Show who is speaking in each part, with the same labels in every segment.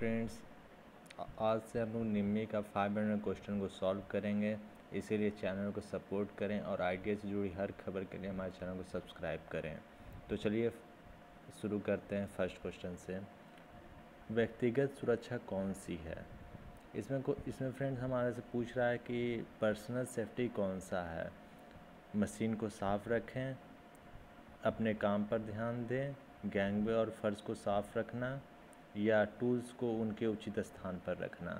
Speaker 1: Friends, आज से हम लोग निम्मी का 5 मिनट में क्वेश्चन को सॉल्व करेंगे। इसीलिए चैनल को सपोर्ट करें और आईटीआई से जुड़ी हर खबर के लिए हमारे चैनल को सब्सक्राइब करें। तो चलिए शुरू करते हैं फर्स्ट क्वेश्चन से। व्यक्तिगत सुरक्षा कौन सी है? इसमें फ्रेंड्स हमारे से पूछ रहा है कि पर्सनल सेफ्टी कौन सा है। मशीन को साफ रखें, अपने काम पर ध्यान दें, गैंगवे और फर्श को साफ रखना, या टूल्स को उनके उचित स्थान पर रखना।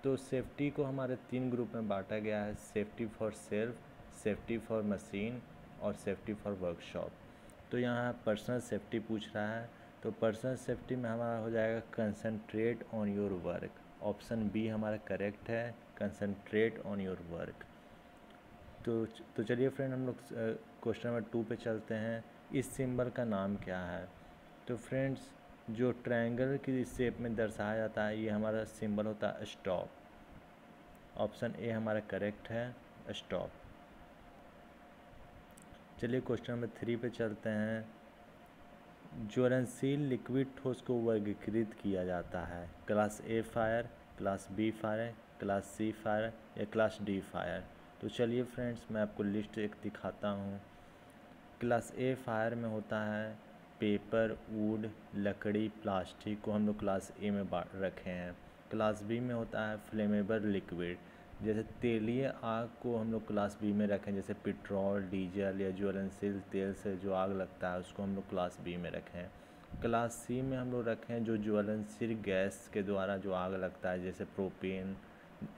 Speaker 1: तो सेफ्टी को हमारे 3 ग्रुप में बांटा गया है: safety for self, safety for machine और सेफ्टी फॉर वर्कशॉप। तो यहाँ पर्सनल सेफ्टी पूछ रहा है, तो पर्सनल सेफ्टी में हमारा हो जाएगा concentrate on your work. Option B हमारा करेक्ट है, कंसंट्रेट ऑन योर वर्क। तो चलिए फ्रेंड हम लोग क्वेश्चन नंबर 2 पे चलते हैं। इस सिंबल का नाम क्या है? तो फ्रेंड्स, जो ट्रायंगल की शेप में दर्शाया जाता है ये हमारा सिंबल होता है स्टॉप। ऑप्शन ए हमारा करेक्ट है, स्टॉप। चलिए क्वेश्चन नंबर 3 पे चलते हैं। ज्वलनशील लिक्विड ठोस को वर्गीकृत किया जाता है: class A fire, class B fire, class C fire या क्लास डी फायर। तो चलिए फ्रेंड्स मैं आपको लिस्ट एक दिखाता हूँ। क्लास ए फायर में होता है पेपर, वुड, लकड़ी, प्लास्टिक को हम लोग क्लास ए में रखे हैं। क्लास बी में होता है फ्लेमेबल लिक्विड, जैसे तेलीय आग को हम लोग क्लास बी में रखें, जैसे पेट्रोल, डीजल या ज्वलनशील तेल से जो आग लगता है उसको हम लोग क्लास बी में रखें। क्लास सी में हम लोग रखें जो ज्वलनशील गैस के द्वारा जो आग लगता है, जैसे प्रोपेन,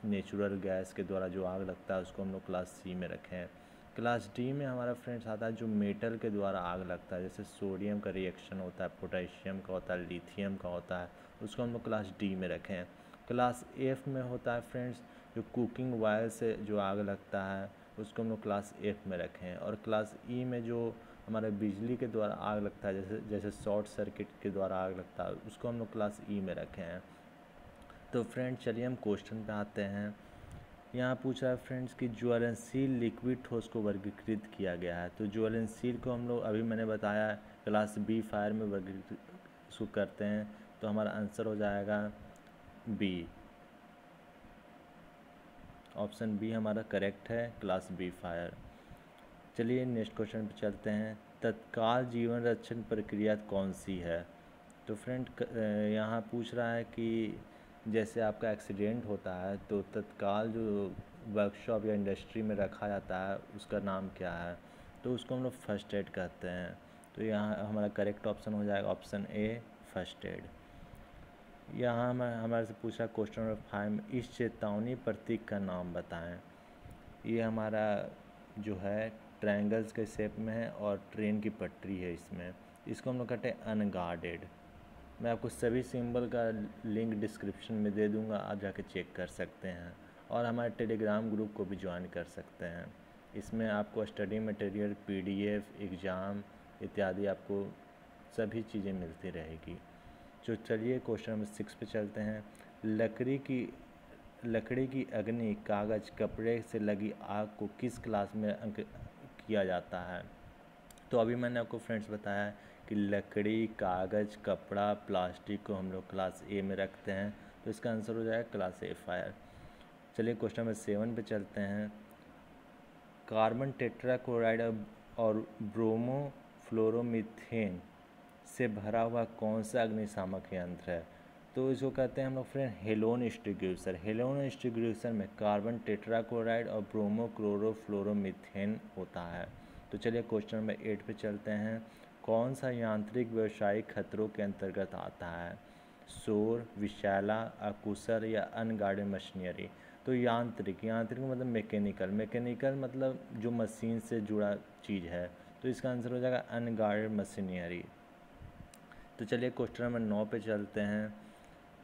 Speaker 1: नेचुरल गैस के द्वारा जो आग लगता है उसको हम लोग क्लास सी में रखें। क्लास डी में हमारा फ्रेंड्स आता है जो मेटल के द्वारा आग लगता है, जैसे सोडियम का रिएक्शन होता है, पोटेशियम का होता है, लिथियम का होता है, उसको हम लोग क्लास डी में रखें। क्लास एफ में होता है फ्रेंड्स जो कुकिंग ऑयल से जो आग लगता है उसको हम लोग क्लास एफ में रखें। और क्लास ई में जो हमारे बिजली के द्वारा आग लगता है, जैसे शॉर्ट सर्किट के द्वारा आग लगता है, उसको हम लोग क्लास ई में रखें। तो फ्रेंड्स चलिए हम क्वेश्चन पे आते हैं। यहाँ पूछा है फ्रेंड्स कि ज्वलनशील लिक्विड ठोस को वर्गीकृत किया गया है। तो ज्वलनशील को हम लोग अभी मैंने बताया क्लास बी फायर में वर्गीकृत इसको करते हैं, तो हमारा आंसर हो जाएगा बी। ऑप्शन बी हमारा करेक्ट है, क्लास बी फायर। चलिए नेक्स्ट क्वेश्चन पे चलते हैं। तत्काल जीवन रक्षण प्रक्रिया कौन सी है? तो फ्रेंड यहाँ पूछ रहा है कि जैसे आपका एक्सीडेंट होता है तो तत्काल जो वर्कशॉप या इंडस्ट्री में रखा जाता है उसका नाम क्या है? तो उसको हम लोग फर्स्ट एड कहते हैं। तो यहाँ हमारा करेक्ट ऑप्शन हो जाएगा ऑप्शन ए, फर्स्ट एड। यहाँ हमारे से पूछा क्वेश्चन नंबर 5, इस चेतावनी प्रतीक का नाम बताएं। ये हमारा जो है ट्रायंगल्स के शेप में है और ट्रेन की पटरी है इसमें, इसको हम लोग कहते हैं अनगार्डेड। मैं आपको सभी सिंबल का लिंक डिस्क्रिप्शन में दे दूंगा, आप जाके चेक कर सकते हैं। और हमारे टेलीग्राम ग्रुप को भी ज्वाइन कर सकते हैं। इसमें आपको स्टडी मटेरियल, पीडीएफ, एग्ज़ाम इत्यादि आपको सभी चीज़ें मिलती रहेगी। तो चलिए क्वेश्चन नंबर 6 पे चलते हैं। लकड़ी की अग्नि, कागज़, कपड़े से लगी आग को किस क्लास में अंक किया जाता है? तो अभी मैंने आपको फ्रेंड्स बताया कि लकड़ी, कागज़, कपड़ा, प्लास्टिक को हम लोग क्लास ए में रखते हैं, तो इसका आंसर हो जाएगा क्लास ए फायर। चलिए क्वेश्चन नंबर 7 पे चलते हैं। कार्बन टेट्राक्लोराइड और ब्रोमो फ्लोरोमीथेन से भरा हुआ कौन सा अग्निशामक यंत्र है? तो इसको कहते हैं हम लोग friend halon extinguisher. Halon extinguisher में कार्बन टेट्राक्लोराइड और ब्रोमो क्लोरोफ्लोरोमीथेन होता है। तो चलिए क्वेश्चन नंबर 8 पे चलते हैं। कौन सा यांत्रिक व्यवसायिक खतरों के अंतर्गत आता है? शोर, विषैला, अकुशल या अनगार्डेड मशीनरी। तो यांत्रिक मतलब मैकेनिकल मतलब जो मशीन से जुड़ा चीज़ है, तो इसका आंसर हो जाएगा अनगार्डेड मशीनरी। तो चलिए क्वेश्चन नंबर 9 पे चलते हैं।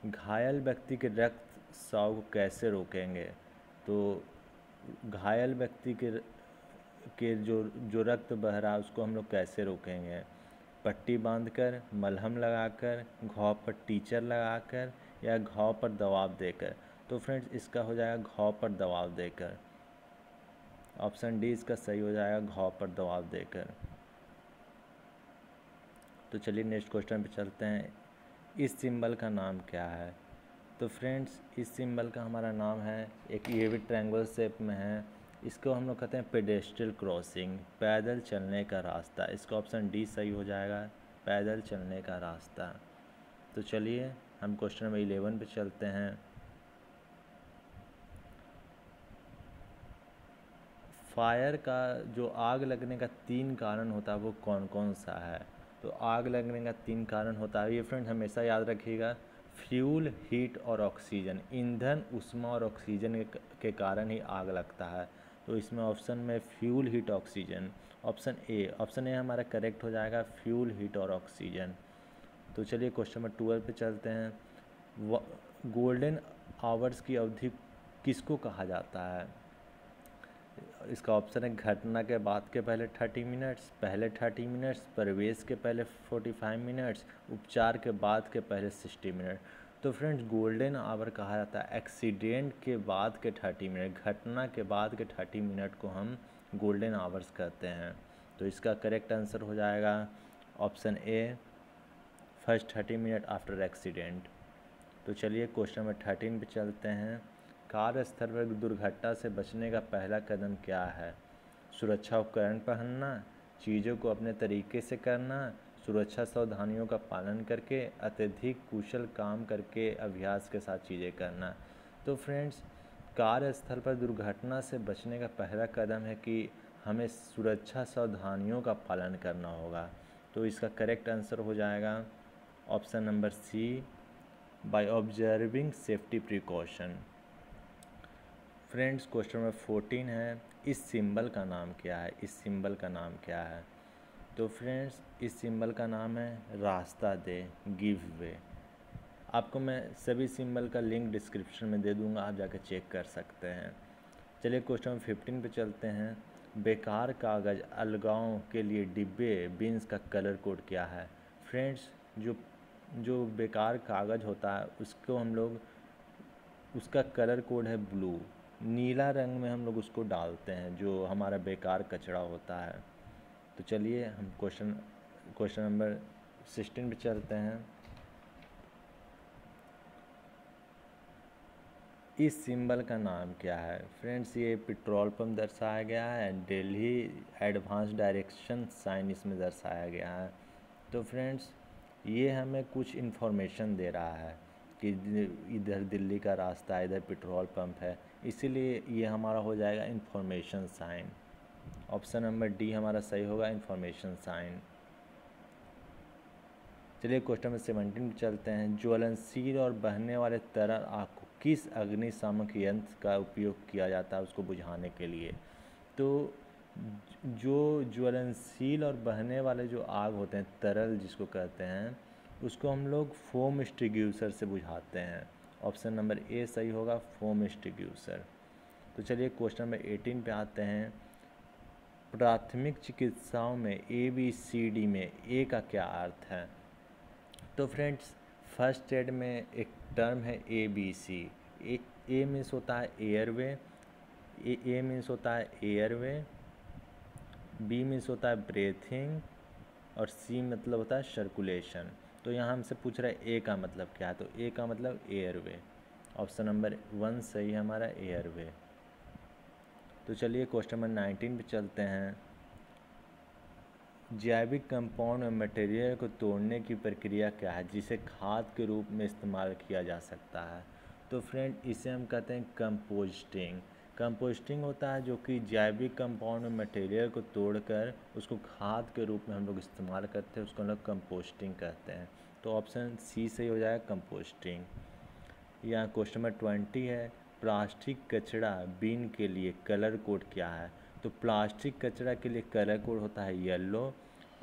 Speaker 1: घायल व्यक्ति के रक्त स्राव को कैसे रोकेंगे? तो घायल व्यक्ति के जो रक्त बह रहा है उसको हम लोग कैसे रोकेंगे? पट्टी बांधकर, मलहम लगाकर, घाव पर टीचर लगाकर या घाव पर दबाव देकर। तो फ्रेंड्स इसका हो जाएगा घाव पर दबाव देकर। ऑप्शन डी इसका सही हो जाएगा, घाव पर दबाव देकर। तो चलिए नेक्स्ट क्वेश्चन पे चलते हैं। इस सिंबल का नाम क्या है? तो फ्रेंड्स इस सिंबल का हमारा नाम है, एक ये भी ट्रायंगल शेप में है, इसको हम लोग कहते हैं पेडेस्ट्रियल क्रॉसिंग, पैदल चलने का रास्ता। इसका ऑप्शन डी सही हो जाएगा, पैदल चलने का रास्ता। तो चलिए हम क्वेश्चन नंबर 11 पे चलते हैं। फायर का जो आग लगने का 3 कारण होता है वो कौन कौन सा है? तो आग लगने का 3 कारण होता है, ये फ्रेंड हमेशा याद रखिएगा, फ्यूल, हीट और ऑक्सीजन। ईंधन, ऊष्मा और ऑक्सीजन के कारण ही आग लगता है। तो इसमें ऑप्शन में fuel, heat, oxygen, option A हमारा करेक्ट हो जाएगा, फ्यूल, हीट और ऑक्सीजन। तो चलिए क्वेश्चन नंबर 12 पे चलते हैं। गोल्डन आवर्स की अवधि किसको कहा जाता है? इसका ऑप्शन है घटना के बाद के पहले 30 मिनट्स, पहले 30 मिनट्स, प्रवेश के पहले 45 मिनट्स, उपचार के बाद के पहले 60 मिनट। तो फ्रेंड्स गोल्डन आवर कहा जाता है एक्सीडेंट के बाद के 30 मिनट, घटना के बाद के 30 मिनट को हम गोल्डन आवर्स कहते हैं। तो इसका करेक्ट आंसर हो जाएगा option A, first 30 minute after accident. तो चलिए क्वेश्चन नंबर 13 पे चलते हैं। कार्यस्थल पर दुर्घटना से बचने का पहला कदम क्या है? सुरक्षा उपकरण पहनना, चीज़ों को अपने तरीके से करना, सुरक्षा सावधानियों का पालन करके, अत्यधिक कुशल काम करके अभ्यास के साथ चीज़ें करना। तो फ्रेंड्स कार्यस्थल पर दुर्घटना से बचने का पहला कदम है कि हमें सुरक्षा सावधानियों का पालन करना होगा। तो इसका करेक्ट आंसर हो जाएगा option number C, by observing safety precaution. Friends question number 14 है, इस सिंबल का नाम क्या है? इस सिंबल का नाम क्या है? तो फ्रेंड्स इस सिंबल का नाम है रास्ता दे, गिव वे। आपको मैं सभी सिंबल का लिंक डिस्क्रिप्शन में दे दूंगा, आप जाकर चेक कर सकते हैं। चलिए क्वेश्चन नंबर 15 पे चलते हैं। बेकार कागज़ अलगाव के लिए डिब्बे बिन्स का कलर कोड क्या है? फ्रेंड्स जो बेकार कागज़ होता है उसको हम लोग, उसका कलर कोड है ब्लू, नीला रंग में हम लोग उसको डालते हैं जो हमारा बेकार कचरा होता है। तो चलिए हम क्वेश्चन नंबर 16 पे चलते हैं। इस सिंबल का नाम क्या है? फ्रेंड्स ये पेट्रोल पंप दर्शाया गया है, दिल्ली एडवांस डायरेक्शन साइन इसमें दर्शाया गया है। तो फ्रेंड्स ये हमें कुछ इन्फॉर्मेशन दे रहा है कि इधर दिल्ली का रास्ता है, इधर पेट्रोल पंप है, इसीलिए ये हमारा हो जाएगा information sign. Option number D हमारा सही होगा, इन्फॉर्मेशन साइन। चलिए क्वेश्चन नंबर 17 पे चलते हैं। ज्वलनशील और बहने वाले तरल आग को किस अग्निशामक यंत्र का उपयोग किया जाता है उसको बुझाने के लिए? तो जो ज्वलनशील और बहने वाले जो आग होते हैं, तरल जिसको कहते हैं, उसको हम लोग फोम एक्सटिंग्विशर से बुझाते हैं। ऑप्शन नंबर ए सही होगा, फोम एक्सटिंग्विशर। तो चलिए क्वेश्चन नंबर 18 पे आते हैं। प्राथमिक चिकित्साओं में ABCD में ए का क्या अर्थ है? तो फ्रेंड्स फर्स्ट एड में एक टर्म है ABC। ए मीन्स होता है एयरवे, ए मीन्स होता है एयरवे, बी मीन्स होता है ब्रेथिंग और सी मतलब होता है सर्कुलेशन। तो यहाँ हमसे पूछ रहा है ए का मतलब क्या है? तो ए का मतलब एयरवे। ऑप्शन नंबर 1 सही है हमारा, एयरवे। तो चलिए क्वेश्चन नंबर 19 पे चलते हैं। जैविक कंपाउंड में मटेरियल को तोड़ने की प्रक्रिया क्या है जिसे खाद के रूप में इस्तेमाल किया जा सकता है? तो फ्रेंड इसे हम कहते हैं कंपोस्टिंग। कंपोस्टिंग होता है जो कि जैविक कंपाउंड में मटेरियल को तोड़कर उसको खाद के रूप में हम लोग इस्तेमाल करते हैं, उसको हम लोग कंपोस्टिंग कहते हैं। तो ऑप्शन सी सही हो जाएगा, कंपोस्टिंग। यहाँ क्वेश्चन नंबर 20 है। प्लास्टिक कचरा बिन के लिए कलर कोड क्या है? तो प्लास्टिक कचरा के लिए कलर कोड होता है येलो,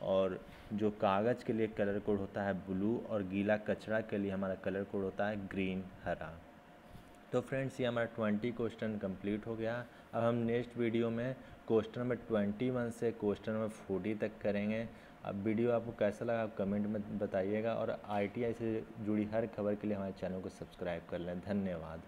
Speaker 1: और जो कागज़ के लिए कलर कोड होता है ब्लू, और गीला कचरा के लिए हमारा कलर कोड होता है ग्रीन, हरा। तो फ्रेंड्स ये हमारा 20 क्वेश्चन कंप्लीट हो गया। अब हम नेक्स्ट वीडियो में क्वेश्चन नंबर 21 से क्वेश्चन नंबर 40 तक करेंगे। अब वीडियो आपको कैसा लगा आप कमेंट में बताइएगा, और ITI से जुड़ी हर खबर के लिए हमारे चैनल को सब्सक्राइब कर लें। धन्यवाद।